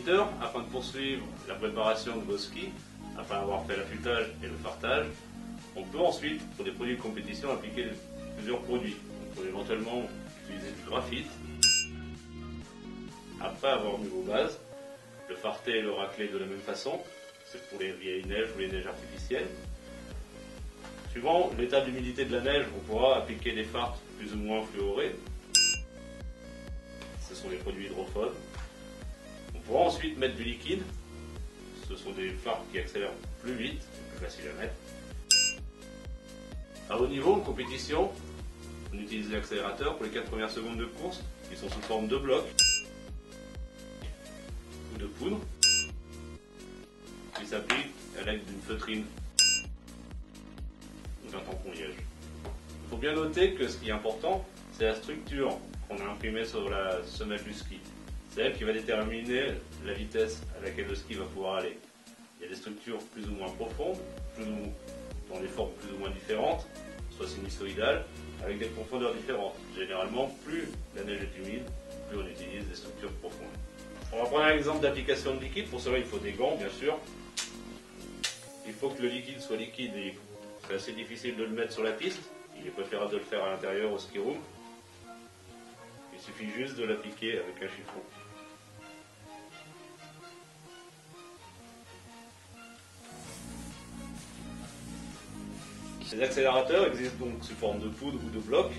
visiteurs, afin de poursuivre la préparation de vos skis, après avoir fait l'affûtage et le fartage, on peut ensuite, pour des produits de compétition, appliquer plusieurs produits. On peut éventuellement utiliser du graphite. Après avoir mis vos bases, le farter et le racler de la même façon, c'est pour les vieilles neiges ou les neiges artificielles. Suivant l'état d'humidité de la neige, on pourra appliquer des fards plus ou moins fluorés. Ce sont les produits hydrophobes. On pourra ensuite mettre du liquide. Ce sont des fards qui accélèrent plus vite, c'est plus facile à mettre. À haut niveau, en compétition, on utilise l'accélérateur pour les 4 premières secondes de course, qui sont sous forme de blocs ou de poudre, qui s'applique à l'aide d'une feutrine ou d'un tampon liège. Il faut bien noter que ce qui est important, c'est la structure qu'on a imprimée sur la semelle du ski. C'est elle qui va déterminer la vitesse à laquelle le ski va pouvoir aller. Il y a des structures plus ou moins profondes, dans des formes plus ou moins différentes, soit sinusoïdales, avec des profondeurs différentes. Généralement, plus la neige est humide, plus on utilise des structures profondes. On va prendre un exemple d'application de liquide. Pour cela, il faut des gants, bien sûr. Il faut que le liquide soit liquide et c'est assez difficile de le mettre sur la piste. Il est préférable de le faire à l'intérieur au ski room. Il suffit juste de l'appliquer avec un chiffon. Ces accélérateurs existent donc sous forme de poudre ou de blocs.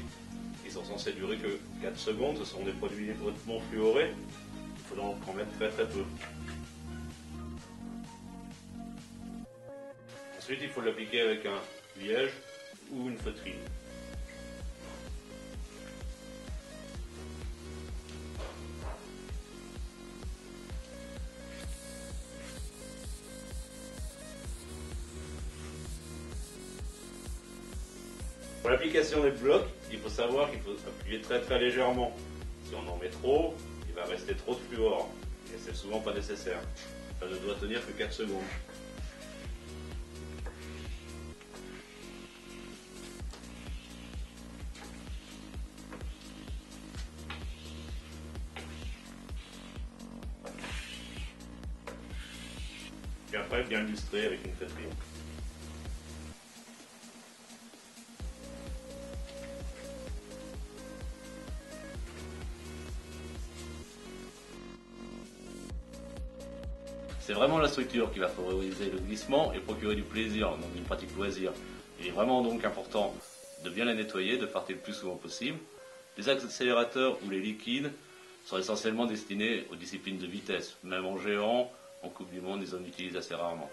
Ils sont censés durer que 4 secondes. Ce sont des produits hautement fluorés. Il faut donc en mettre très très peu. Ensuite, il faut l'appliquer avec un liège ou une feutrine. Pour l'application des blocs, il faut savoir qu'il faut appuyer très très légèrement. Si on en met trop, il va rester trop de fluor. Et c'est souvent pas nécessaire. Ça ne doit tenir que 4 secondes. Puis après, bien illustrer avec une feutrine. C'est vraiment la structure qui va favoriser le glissement et procurer du plaisir, donc une pratique loisir. Il est vraiment donc important de bien la nettoyer, de farter le plus souvent possible. Les accélérateurs ou les liquides sont essentiellement destinés aux disciplines de vitesse. Même en géant, en Coupe du Monde, ils en utilisent assez rarement.